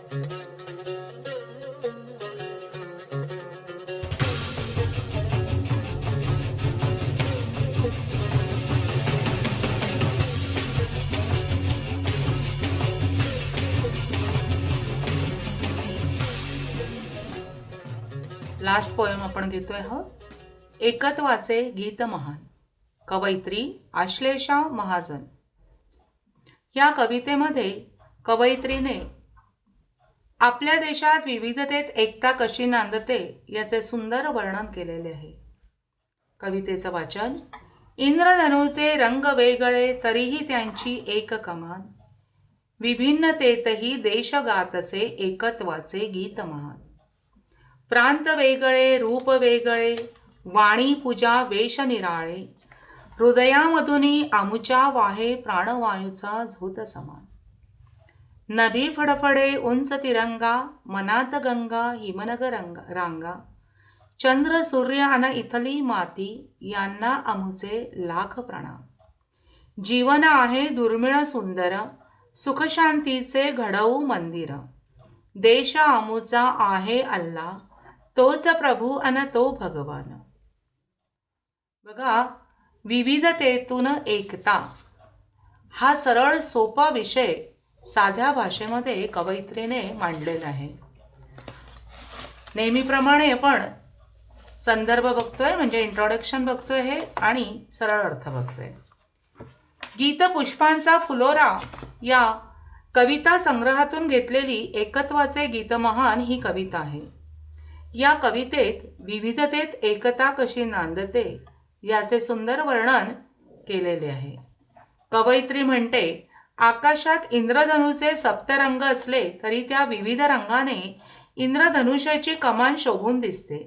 Last poem आपण घेतोय एकत्वाचे गीत महान. कवयित्री आश्लेषा महाजन. या कवितेमध्ये कवयित्रीने आपल्या देशात विविधतेत एकता कशी नांदते याचे सुंदर वर्णन केलेले आहे. कवितेचं वाचन. इंद्रधनुचे रंग वेगळे तरीही त्यांची एक कमान, विभिन्नतेतही देश गातसे एकत्वाचे गीत महान. प्रांत वेगळे रूप वेगळे वाणी पूजा वेश निराळे, हृदयामधुनी आमुच्या वाहे प्राणवायूचा झोत समान. नभी फडफडे उंच तिरंगा मनात गंगा हिमनग रांगा, चंद्र सूर्य अन इथली माती यांना आमुचे लाख प्रणाम. जीवन आहे दुर्मिळ सुंदर सुखशांतीचे घडवू मंदिर, देश आमुचा आहे अल्ला तोच प्रभू अन तो भगवान. बघा, विविधतेतून एकता हा सरळ सोपा विषय साध्या भाषेमध्ये कवयित्रीने मांडलेला आहे. नेहमीप्रमाणे आपण संदर्भ बघतोय, म्हणजे इंट्रोडक्शन बघतोय हे, आणि सरळ अर्थ बघतोय. गीत पुष्पांचा फुलोरा या कविता संग्रहातून घेतलेली एकत्वाचे गीत महान ही कविता आहे. या कवितेत विविधतेत एकता कशी नांदते याचे सुंदर वर्णन केलेले आहे. कवयित्री म्हणते, आकाशात इंद्रधनुचे सप्तरंग असले तरी त्या विविध रंगाने इंद्रधनुष्याची कमान शोभून दिसते.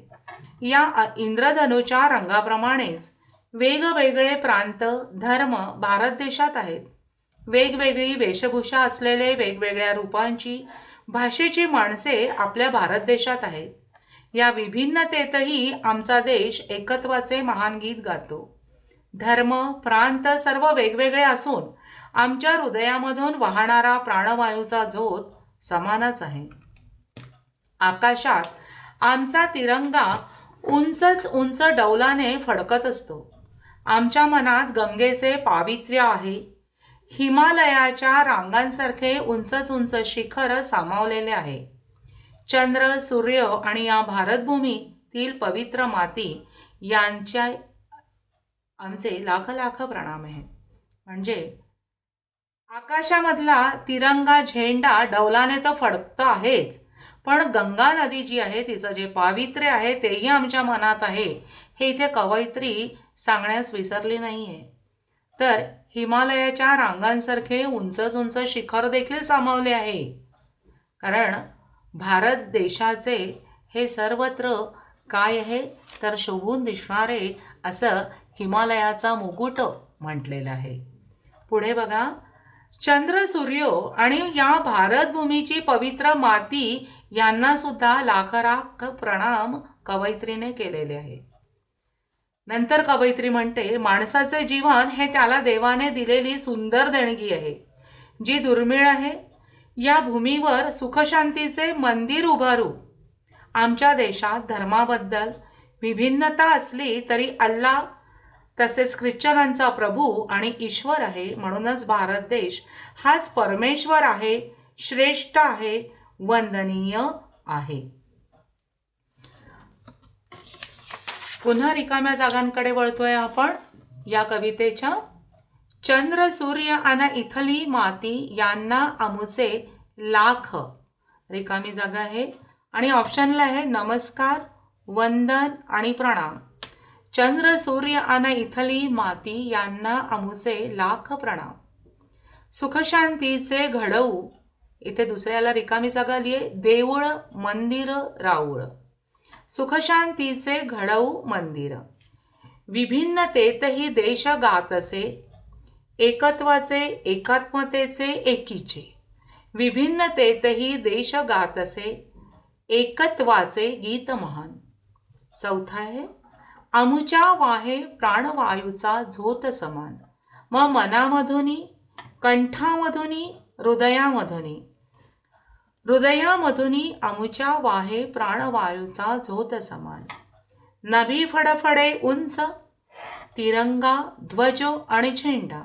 या इंद्रधनुच्या रंगाप्रमाणेच वेगवेगळे प्रांत धर्म भारत देशात आहेत. वेगवेगळी वेशभूषा असलेले वेगवेगळ्या रूपांची भाषेची माणसे आपल्या भारत देशात आहेत. या विभिन्नतेतही आमचा देश एकत्वाचे महान गीत गातो. धर्म प्रांत सर्व वेगवेगळे असून आमच्या हृदयामधून वाहणारा प्राणवायूचा झोत समानच आहे. आकाशात आमचा तिरंगा उंचच उंच डौलाने फडकत असतो. आमच्या मनात गंगेचे पावित्र्य आहे. हिमालयाच्या रांगांसारखे उंचच उंच शिखर सामावलेले आहे. चंद्र सूर्य आणि या भारतभूमीतील पवित्र माती यांच्या आमचे लाख लाख प्रणाम आहेत. म्हणजे आकाशामधला तिरंगा झेंडा डौलाने तर फडकत आहेच, पण गंगा नदी जी आहे तिचं जे पावित्र्य आहे तेही आमच्या मनात आहे हे इथे कवयित्री सांगण्यास विसरली नाहीये. तर हिमालयाच्या रांगांसारखे उंचच उंच शिखर देखील सामावले आहे, कारण भारत देशाचे हे सर्वत्र काय आहे तर शोभून दिसणारे असं हिमालयाचा मुकुट म्हटलेलं आहे. पुढे बघा, चंद्र सूर्य आणि या भारतभूमीची पवित्र माती यांना सुद्धा लाख प्रणाम कवयित्रीने केलेले आहे. नंतर कवयित्री म्हणते, माणसाचे जीवन हे त्याला देवाने दिलेली सुंदर देणगी आहे, जी दुर्मिळ आहे. या भूमीवर सुखशांतीचे मंदिर उभारू. आमच्या देशात धर्माबद्दल विभिन्नता असली तरी अल्ला तसेच ख्रिश्चनांचा प्रभू आणि ईश्वर आहे. म्हणूनच भारत देश हाच परमेश्वर आहे, श्रेष्ठ आहे, वंदनीय आहे. पुन्हा रिकाम्या जागांकडे वळतोय आपण या कवितेच्या. चंद्र सूर्य अन इथली माती यांना आमुचे लाख, रिकामी जागा आहे आणि ऑप्शनला आहे नमस्कार, वंदन आणि प्रणाम. चंद्र सूर्य अन इथली माती यांना आमुचे लाख प्रणाम. सुखशांतीचे घडवू, इथे दुसऱ्याला रिकामी जागा लिहे, देऊळ मंदिर राऊळ. सुखशांतीचे घडवू मंदिर. विभिन्नतेतही देश गातसे एकत्वाचे एकात्मतेचे एकीचे. विभिन्नतेतही देश गातसे एकत्वाचे गीत महान. चौथा आहे, आमुच्या वाहे प्राणवायूचा झोत समान. मनामधुनी कंठामधुनी हृदयामधुनी. हृदयामधुनी आमुच्या वाहे प्राणवायूचा झोत समान. नभी फडफडे उंच तिरंगा ध्वज आणि झेंडा.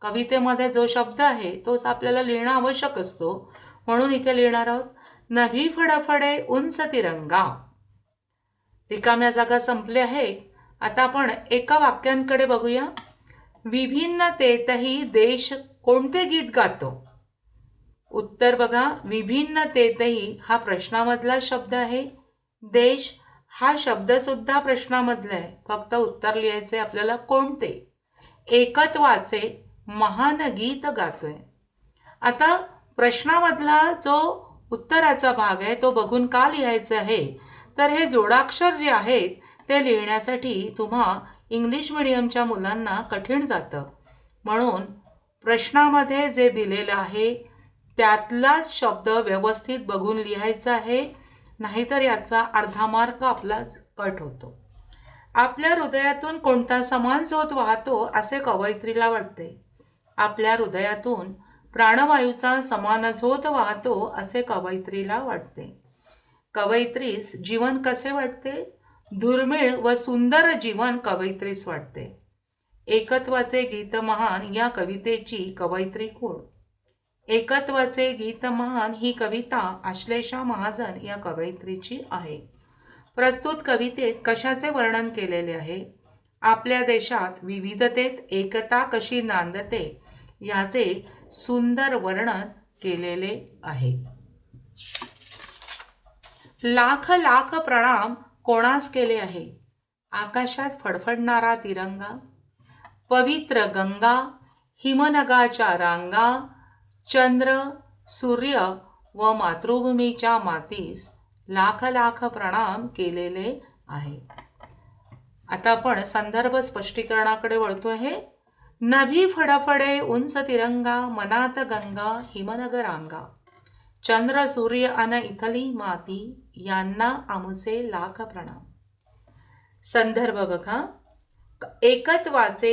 कवितेमध्ये जो शब्द आहे तोच आपल्याला लिहिणं आवश्यक असतो, म्हणून इथे लिहिणार आहोत नभी फडफडे उंच तिरंगा. रिकाम्या जागा संपल्या आहे. आता आपण एका वाक्यांकडे बघूया. विभिन्नतेतही देश कोणते गीत गातो? उत्तर बघा, विभिन्नतेतही हा प्रश्नामधला शब्द आहे. देश हा शब्द सुद्धा प्रश्नामधला आहे. फक्त उत्तर लिहायचे आपल्याला कोणते. एकत्वाचे महान गीत गातोय. आता प्रश्नामधला जो उत्तराचा भाग आहे तो बघून का लिहायचं आहे, तर हे जोडाक्षर जे आहेत ते लिहिण्यासाठी तुम्हा इंग्लिश मिडियमच्या मुलांना कठीण जातं. म्हणून प्रश्नामध्ये जे दिलेलं आहे त्यातलाच शब्द व्यवस्थित बघून लिहायचा आहे, नाहीतर याचा अर्धा मार्क आपलाच कट होतो. आपल्या हृदयातून कोणता समान झोत वाहतो असे कवयित्रीला वाटते. आपल्या हृदयातून प्राणवायूचा समान झोत वाहतो असे कवयित्रीला वाटते. कवयित्रीस जीवन कसे वाटते? दुर्मिळ व सुंदर जीवन कवयित्रीस वाटते. एकत्वाचे गीत महान या कवितेची कवयित्री कोण? एकत्वाचे गीत महान ही कविता आश्लेषा महाजन या कवयित्रीची आहे. प्रस्तुत कवितेत कशाचे वर्णन केलेले आहे? आपल्या देशात विविधतेत एकता कशी नांदते याचे सुंदर वर्णन केलेले आहे. लाख लाख प्रणाम कोणास केले आहे? आकाशात फडफडणारा तिरंगा, पवित्र गंगा, हिमनगाच्या रांगा, चंद्र, सूर्य व मातृभूमीच्या मातीस लाख लाख प्रणाम केलेले आहे. आता आपण संदर्भ स्पष्टीकरणाकडे वळतो आहे. नभी फडफडे उंच तिरंगा, मनात गंगा, हिमनग रांगा, चंद्र सूर्य अन इथली माती यांना आमुचे लाख प्रणाम. संदर्भ बघा. एकत्वाचे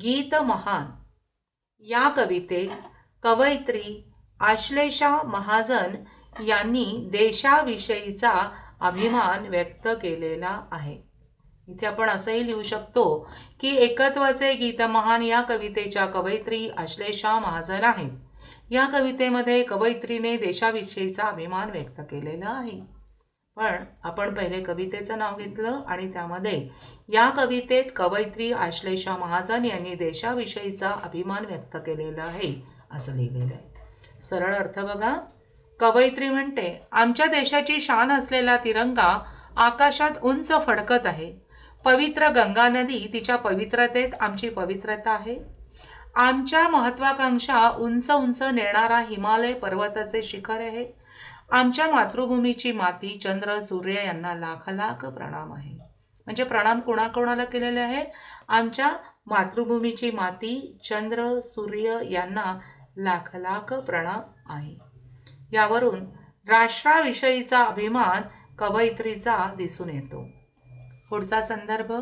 गीत महान या कवितेत कवयित्री आश्लेषा महाजन यांनी देशाविषयीचा अभिमान व्यक्त केलेला आहे. इथे आपण असंही लिहू शकतो की एकत्वाचे गीत महान या कवितेच्या कवयित्री आश्लेषा महाजन आहेत. या कवितेमध्ये कवयित्रीने देशाविषयीचा अभिमान व्यक्त केलेला आहे. पण आपण पहिले कवितेचं नाव घेतलं आणि त्यामध्ये या कवितेत कवयित्री आश्लेषा महाजन यांनी देशाविषयीचा अभिमान व्यक्त केलेला आहे असं लिहिलेलं आहे. सरळ अर्थ बघा. कवयित्री म्हणते, आमच्या देशाची शान असलेला तिरंगा आकाशात उंच फडकत आहे. पवित्र गंगा नदी तिच्या पवित्रतेत आमची पवित्रता आहे. आमच्या महत्वाकांक्षा उंच उंच नेणारा हिमालय पर्वताचे शिखर आहे. आमच्या मातृभूमीची माती, चंद्र, सूर्य यांना लाख लाख प्रणाम आहे. म्हणजे प्रणाम कोणाकोणाला केलेले आहे? आमच्या मातृभूमीची माती, चंद्र, सूर्य यांना लाख लाख प्रणाम आहे. यावरून राष्ट्राविषयीचा अभिमान कवयित्रीचा दिसून येतो. पुढचा संदर्भ.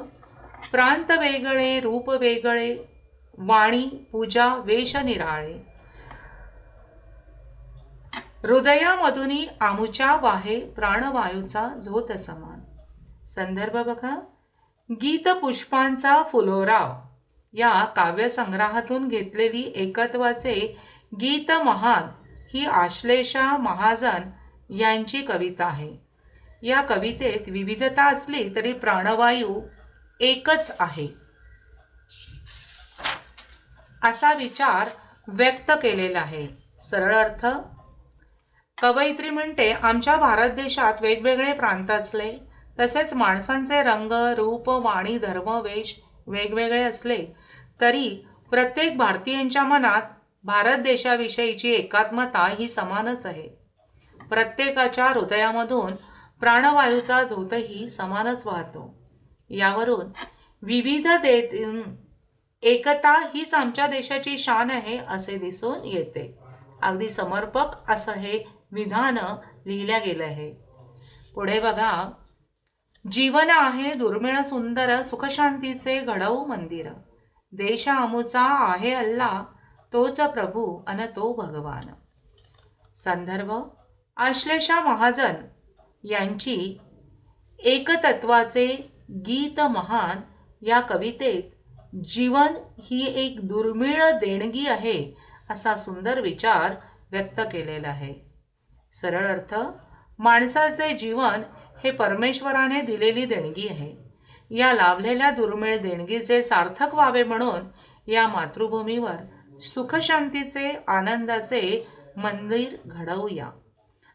प्रांत वेगळे, रूप वेगळे, वाणी पूजा वेश निराळे, हृदयामधुनी आमुच्या वाहे प्राणवायूचा झोत समान. संदर्भ बघा. गीत पुष्पांचा फुलोरा या काव्यसंग्रहातून घेतलेली एकत्वाचे गीत महान ही आश्लेषा महाजन यांची कविता आहे. या कवितेत विविधता असली तरी प्राणवायू एकच आहे असा विचार व्यक्त केलेला आहे. सरळ अर्थ. कवयित्री म्हणते, आमच्या भारत देशात वेगवेगळे प्रांत असले तसेच माणसांचे रंग, रूप, वाणी, धर्म, वेश वेगवेगळे असले तरी प्रत्येक भारतीयांच्या मनात भारत देशाविषयीची एकात्मता ही समानच आहे. प्रत्येकाच्या हृदयामधून प्राणवायूचा झोतही समानच वाहतो. यावरून विविधतेत एकता हीच आमच्या देशाची शान आहे असे दिसून येते. अगदी समर्पक असं हे विधान लिहिल्या गेलं आहे. पुढे बघा. जीवन आहे दुर्मिळ सुंदर, सुखशांतीचे घडवू मंदिर. देश आमुचा आहे अल्ला, तोच प्रभू अन तो भगवान. संदर्भ. आश्लेषा महाजन यांची एकतत्वाचे गीत महान या कवितेत जीवन ही एक दुर्मिळ देणगी आहे असा सुंदर विचार व्यक्त केलेला आहे. सरळ अर्थ, माणसाचे जीवन हे परमेश्वराने दिलेली देणगी आहे. या लाभलेल्या दुर्मिळ देणगीचे सार्थक व्हावे म्हणून या मातृभूमीवर सुखशांतीचे, आनंदाचे मंदिर घडवूया.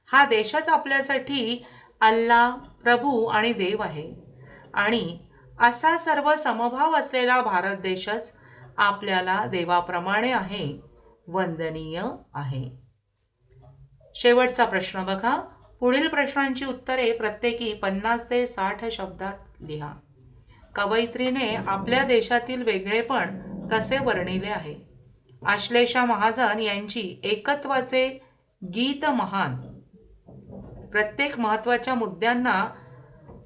हा देशच आपल्यासाठी अल्लाह, प्रभू आणि देव आहे आणि असा सर्व समभाव असलेला भारत देशच आपल्याला देवाप्रमाणे आहे, वंदनीय आहे. शेवटचा प्रश्न बघा. पुढील प्रश्नांची उत्तरे प्रत्येकी 50 ते 60 शब्दात लिहा. कवयित्रीने आपल्या देशातील वेगळेपण कसे वर्णिले आहे? आश्लेषा महाजन यांची एकत्वाचे गीत महान. प्रत्येक महत्त्वाच्या मुद्द्यांना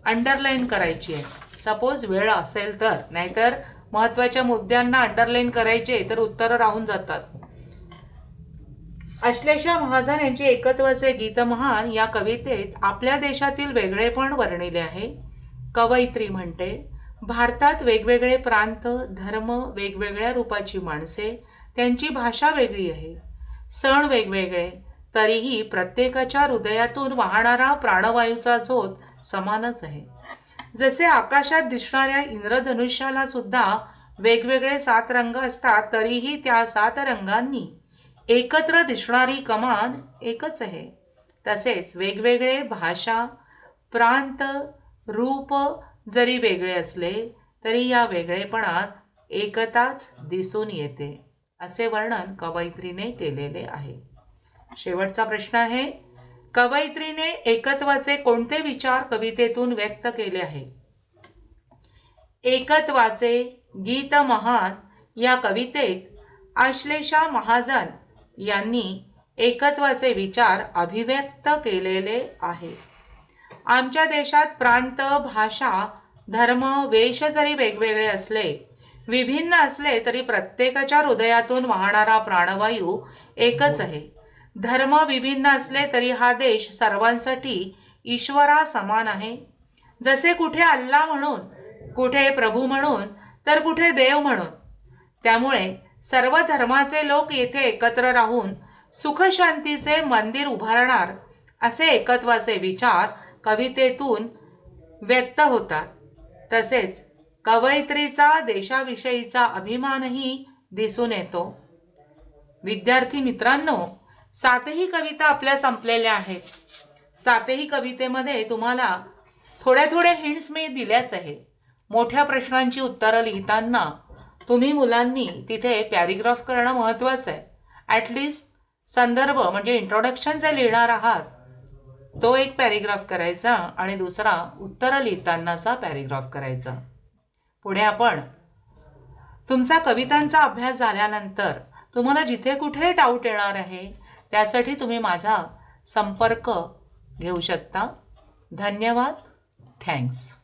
अंडरलाईन करायची आहे. सपोज वेळ असेल तर, नाहीतर महत्त्वाच्या मुद्द्यांना अंडरलाईन करायचे तर उत्तरं राहून जातात. आश्लेषा महाजन यांची एकत्वाचे गीत महान या कवितेत आपल्या देशातील वेगळेपण वर्णिले आहे. कवयित्री म्हणते, भारतात वेगवेगळे प्रांत, धर्म, वेगवेगळ्या रूपाची माणसे, त्यांची भाषा वेगळी आहे, सण वेगवेगळे, तरीही प्रत्येकाच्या हृदयातून वाहणारा प्राणवायूचा झोत समानच आहे. जसे आकाशात दिसणाऱ्या इंद्रधनुष्याला सुद्धा वेगवेगळे 7 रंग असतात, तरीही त्या 7 रंगांनी एकत्र दिसणारी कमान एकच आहे. तसेच वेगवेगळे भाषा, प्रांत, रूप जरी वेगळे असले तरी या वेगळेपणात एकताच दिसून येते, असे वर्णन कवयित्रीने केलेले आहे. शेवटचा प्रश्न आहे, कवयित्रीने एकत्वाचे कोणते विचार कवितेतून व्यक्त केले आहे? एकत्वाचे गीत महान या कवितेत आश्लेषा महाजन यांनी एकत्वाचे विचार अभिव्यक्त केलेले आहे. आमच्या देशात प्रांत, भाषा, धर्म, वेश जरी वेगवेगळे असले, विभिन्न असले तरी प्रत्येकाच्या हृदयातून वाहणारा प्राणवायू एकच आहे. धर्म विभिन्न असले तरी हा देश सर्वांसाठी ईश्वरा समान आहे. जसे कुठे अल्लाह म्हणून, कुठे प्रभू म्हणून, तर कुठे देव म्हणून. त्यामुळे सर्व धर्माचे लोक येथे एकत्र राहून सुखशांतीचे मंदिर उभारणार असे एकत्वाचे विचार कवितेतून व्यक्त होतात. तसेच कवयित्रीचा देशाविषयीचा अभिमानही दिसून येतो. विद्यार्थी मित्रांनो, 7ही कविता आपल्या संपलेल्या आहेत. 7ही कवितेमध्ये तुम्हाला थोड्या हिंट्स मी दिल्याच आहे. मोठ्या प्रश्नांची उत्तरं लिहिताना तुम्ही मुलांनी तिथे पॅरिग्राफ करणं महत्त्वाचं आहे. ॲटलिस्ट संदर्भ म्हणजे इंट्रोडक्शन जे लिहिणार आहात तो एक पॅरिग्राफ करायचा आणि दुसरा उत्तरं लिहितानाचा पॅरिग्राफ करायचा. पुढे आपण तुमचा कवितांचा अभ्यास झाल्यानंतर तुम्हाला जिथे कुठे डाऊट येणार आहे त्यासाठी तुम्ही माझा संपर्क घेऊ शकता. धन्यवाद. थँक्स.